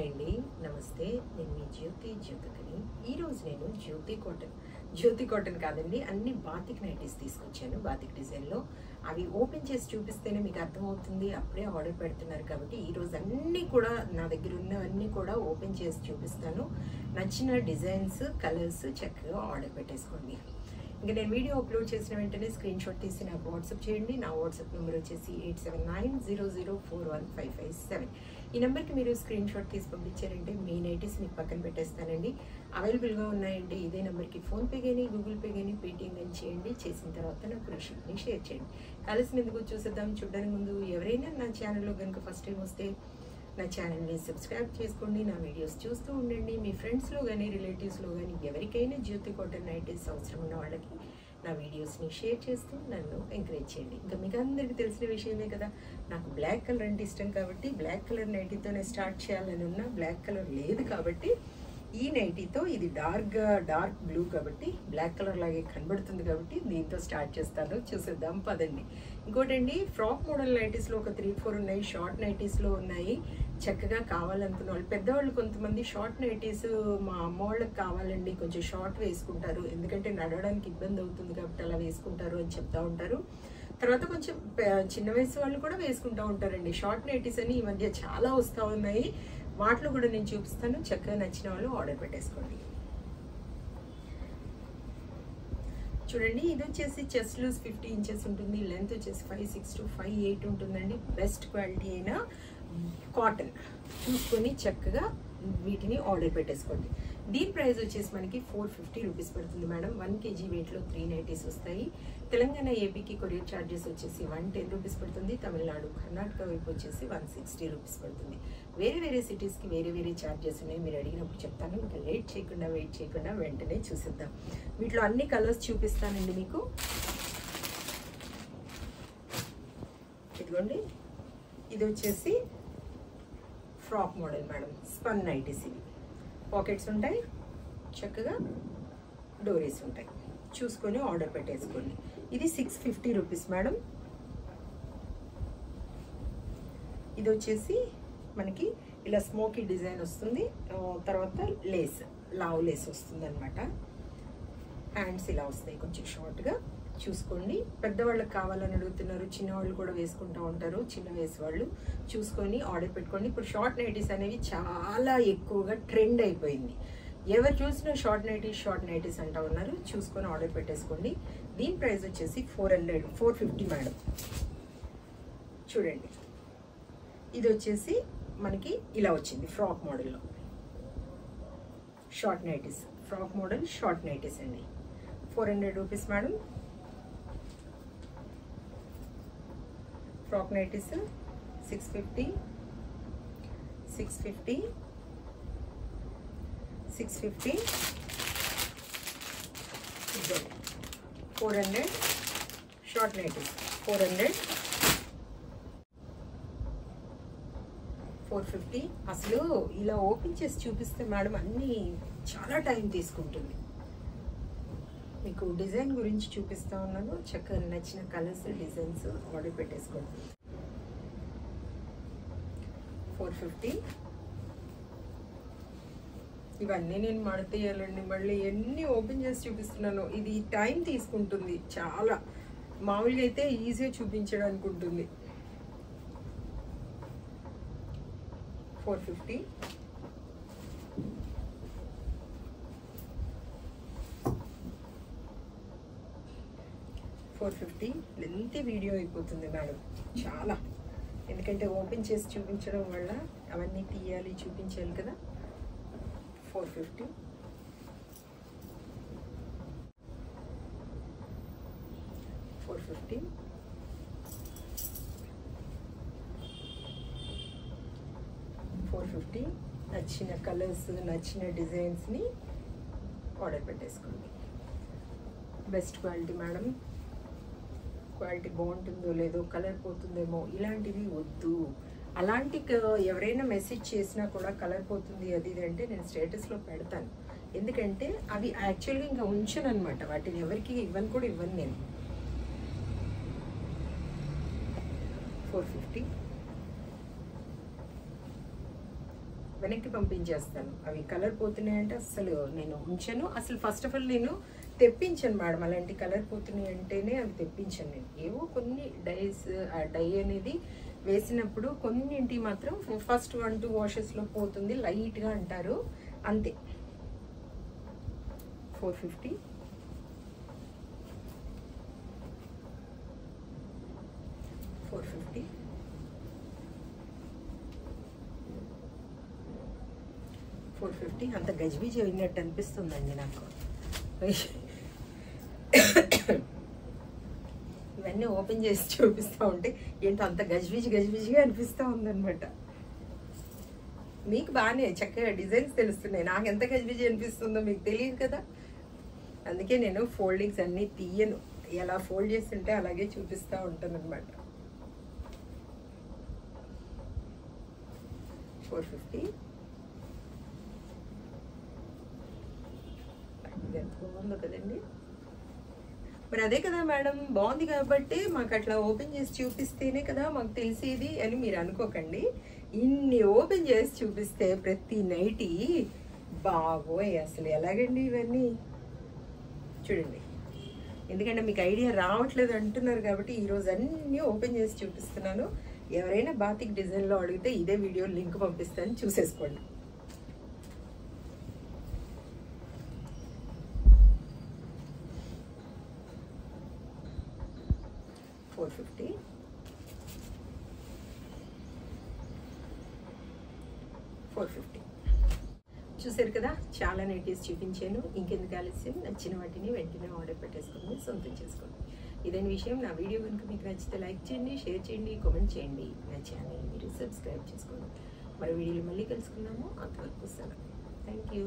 Hi అండి, నమస్తే. నేను మీ జ్యోతికని. ఈరోజు నేను జ్యోతి కాటన్ కాదండి, అన్ని బాతిక్ నైటీస్ తీసుకొచ్చాను. బాతిక్ డిజైన్లో అవి ఓపెన్ చేసి చూపిస్తేనే మీకు అర్థమవుతుంది. అప్పుడే ఆర్డర్ పెడుతున్నారు కాబట్టి ఈరోజు అన్నీ కూడా నా దగ్గర ఉన్నవన్నీ కూడా ఓపెన్ చేసి చూపిస్తాను. నచ్చిన డిజైన్స్, కలర్స్ చక్కగా ఆర్డర్ పెట్టేసుకోండి. ఇంకా నేను వీడియో అప్లోడ్ చేసిన వెంటనే స్క్రీన్ షాట్ తీసి నాకు వాట్సాప్ చేయండి. నా వాట్సాప్ నెంబర్ వచ్చేసి 8790041557. ఈ నెంబర్కి మీరు స్క్రీన్ షాట్ తీసి పంపించారంటే మీ నైటీస్ మీకు పక్కన పెట్టేస్తానండి. అవైలబుల్గా ఉన్నాయండి. ఇదే నెంబర్కి ఫోన్పే కానీ, గూగుల్ పే కానీ, పేటిఎం కానీ చేయండి. చేసిన తర్వాత నాకు రిసిప్ట్ని షేర్ చేయండి. కలిసినందుకు చూసేద్దాం. చూడడానికి ముందు ఎవరైనా నా ఛానల్లో కనుక ఫస్ట్ టైం వస్తే నా ఛానల్ని సబ్స్క్రైబ్ చేసుకోండి. నా వీడియోస్ చూస్తూ ఉండండి. మీ ఫ్రెండ్స్లో కానీ, రిలేటివ్స్లో కానీ ఎవరికైనా జ్యోతి కాటన్ నైటీస్ అవసరం ఉన్న వాళ్ళకి నా వీడియోస్ని షేర్ చేస్తూ నన్ను ఎంకరేజ్ చేయండి. ఇంకా మీకు అందరికీ తెలిసిన విషయమే కదా, నాకు బ్లాక్ కలర్ అంటే ఇష్టం కాబట్టి బ్లాక్ కలర్ నైటీతోనే స్టార్ట్ చేయాలని ఉన్నా. బ్లాక్ కలర్ లేదు కాబట్టి ఈ నైటీతో, ఇది డార్క్ బ్లూ కాబట్టి బ్లాక్ కలర్ లాగే కనబడుతుంది కాబట్టి దీంతో స్టార్ట్ చేస్తాను. చూసేద్దాం పదండి. ఇంకోటండి, ఫ్రాక్ మోడల్ నైటీస్లో ఒక 3-4 ఉన్నాయి. షార్ట్ నైటీస్లో ఉన్నాయి. చక్కగా కావాలనుకున్న వాళ్ళు, పెద్దవాళ్ళు కొంతమంది షార్ట్ నైటీస్ మా అమ్మ వాళ్ళకి కావాలండి, కొంచెం షార్ట్ వేసుకుంటారు, ఎందుకంటే నడవడానికి ఇబ్బంది అవుతుంది కాబట్టి అలా వేసుకుంటారు అని చెప్తా ఉంటారు. తర్వాత కొంచెం చిన్న వయసు వాళ్ళు కూడా వేసుకుంటూ ఉంటారండి. షార్ట్ నైటీస్ అని ఈ మధ్య చాలా వస్తూ ఉన్నాయి. వాటిలో కూడా నేను చూపిస్తాను. చక్కగా నచ్చిన వాళ్ళు ఆర్డర్ పెట్టేసుకోండి. చూడండి, ఇది వచ్చేసి చెస్ట్ లూజ్ 50 ఇంచెస్ ఉంటుంది. లెంత్ వచ్చేసి 5'6" to 5'8" ఉంటుందండి. బెస్ట్ క్వాలిటీ అయిన కాటన్ చూసుకొని చక్కగా వీటిని ఆర్డర్ పెట్టేసుకోండి. దీని ప్రైస్ వచ్చేసి మనకి 450 రూపీస్ పడుతుంది మేడం. 1 kg వెయిట్లో 3 నైటీస్ వస్తాయి. తెలంగాణ, ఏపీకి కొరియర్ ఛార్జెస్ వచ్చేసి 110 రూపీస్ పడుతుంది. తమిళనాడు, కర్ణాటక వైపు వచ్చేసి 160 రూపీస్ పడుతుంది. వేరే సిటీస్కి వేరే ఛార్జెస్ ఉన్నాయి. మీరు అడిగినప్పుడు చెప్తాను. ఇంకా వెయిట్ చేయకుండా వెంటనే చూసిద్దాం. వీటిలో అన్ని కలర్స్ చూపిస్తానండి మీకు. ఇదిగోండి, ఇది వచ్చేసి frock model madam. Spun nighties ఇవి. పాకెట్స్ ఉంటాయి, చక్కగా డోరీస్ ఉంటాయి. చూసుకొని ఆర్డర్ పెట్టేసుకోండి. ఇది 650 రూపీస్ మేడం. ఇది వచ్చేసి మనకి ఇలా స్మోకీ డిజైన్ వస్తుంది. తర్వాత లేస్, లావ్ లేస్ వస్తుంది అనమాట. హ్యాండ్స్ ఇలా వస్తాయి కొంచెం షార్ట్గా. చూసుకోండి. పెద్దవాళ్ళకి కావాలని అడుగుతున్నారు, చిన్నవాళ్ళు కూడా వేసుకుంటూ ఉంటారు. చిన్న వయసు వాళ్ళు చూసుకొని ఆర్డర్ పెట్టుకోండి. ఇప్పుడు షార్ట్ నైటీస్ అనేవి చాలా ఎక్కువగా ట్రెండ్ అయిపోయింది. ఎవరు చూసినా షార్ట్ నైటీస్ అంటూ ఉన్నారు. చూసుకొని ఆర్డర్ పెట్టేసుకోండి. దీని ప్రైస్ వచ్చేసి 450 మేడం. చూడండి, ఇది వచ్చేసి మనకి ఇలా వచ్చింది ఫ్రాక్ మోడల్లో. Short nighties, frock model short nighties అండి. 400 rupees madam. Frock nighties 650 400. Short nighties 400, 450. అసలు ఇలా ఓపెన్ చేసి చూపిస్తే మేడం అన్నీ చాలా టైం తీసుకుంటుంది. మీకు డిజైన్ గురించి చూపిస్తా ఉన్నాను. చక్కగా నచ్చిన కలర్స్, డిజైన్స్ ఆర్డర్ పెట్టేసుకోండి. 450. ఇవన్నీ నేను మడతేయాలండి. మళ్ళీ ఎన్ని ఓపెన్ చేసి చూపిస్తున్నాను. ఇది టైం తీసుకుంటుంది చాలా. మామూలుగా అయితే ఈజీగా చూపించడానికి ఉంటుంది. 450. లెంత్ వీడియో అయిపోతుంది మేడం చాలా, ఎందుకంటే ఓపెన్ చేసి చూపించడం వల్ల అవన్నీ తీయాలి, చూపించాలి కదా. 450. నచ్చిన కలర్స్, నచ్చిన డిజైన్స్ని ఆర్డర్ పెట్టేసుకోండి. Best quality madam. క్వాలిటీ బాగుంటుందో లేదో, కలర్ పోతుందేమో, ఇలాంటివి వద్దు. అలాంటి ఎవరైనా మెసేజ్ చేసినా కూడా కలర్ పోతుంది అది ఇది అంటే నేను స్టేటస్లో పెడతాను. ఎందుకంటే అవి యాక్చువల్గా ఇంకా ఉంచను అనమాట. వాటిని ఎవరికి ఇవ్వను నేను. 450. వెనక్కి పంపించేస్తాను. అవి కలర్ పోతున్నాయంటే అసలు నేను ఉంచాను. అసలు ఫస్ట్ ఆఫ్ ఆల్ నేను తెప్పించాను మేడం, అలాంటి కలర్ పోతున్నాయి అంటేనే అవి తెప్పించాను నేను. ఏవో కొన్ని డైస్, ఆ డై అనేది వేసినప్పుడు కొన్నింటి మాత్రం ఫస్ట్ 1-2 వాషెస్లో పోతుంది, లైట్గా అంటారు అంతే. 450, 450, 450. అంత గజిబిజి అయినట్టు అనిపిస్తుందండి నాకు. ఇవన్నీ ఓపెన్ చేసి చూపిస్తూ ఉంటే ఏంటో అంత గజిబిజిగా అనిపిస్తూ ఉందన్నమాట. మీకు బాగానే చక్కగా డిజైన్స్ తెలుస్తున్నాయి, నాకు ఎంత గజిబిజి అనిపిస్తుందో మీకు తెలియదు కదా. అందుకే నేను ఫోల్డింగ్స్ అన్నీ తీయను, ఎలా ఫోల్డ్ చేస్తుంటే అలాగే చూపిస్తూ ఉంటాను అనమాట. 450. ఇది ఎంత బాగుందో కదండి. మరి అదే కదా మేడం, బాగుంది కాబట్టి మాకు అట్లా ఓపెన్ చేసి చూపిస్తేనే కదా మాకు తెలిసేది అని మీరు అనుకోకండి. ఇన్ని ఓపెన్ చేసి చూపిస్తే ప్రతి నైటీ బాబోయ్ అసలు ఎలాగండి ఇవన్నీ చూడండి. ఎందుకంటే మీకు ఐడియా రావట్లేదు అంటున్నారు కాబట్టి ఈరోజు అన్నీ ఓపెన్ చేసి చూపిస్తున్నాను. ఎవరైనా బాతిక్ డిజైన్లో అడిగితే ఇదే వీడియో లింక్ పంపిస్తాను, చూసేసుకోండి. 450, 450. చూసారు కదా, చాలా నైటీస్ చూపించాను. ఇంకెందుకు ఆలస్యం, నచ్చిన వాటిని వెంటనే ఆర్డర్ పెట్టేసుకొని సొంతం చేసుకోండి. ఇదే విషయం. నా వీడియో కనుక మీకు నచ్చితే లైక్ చేయండి, షేర్ చేయండి, కామెంట్ చేయండి. నా ఛానల్ మీరు సబ్స్క్రైబ్ చేసుకోండి. మరో వీడియోలో మళ్ళీ కలుసుకుందాము. అంతవరకు సెలవు. Thank you.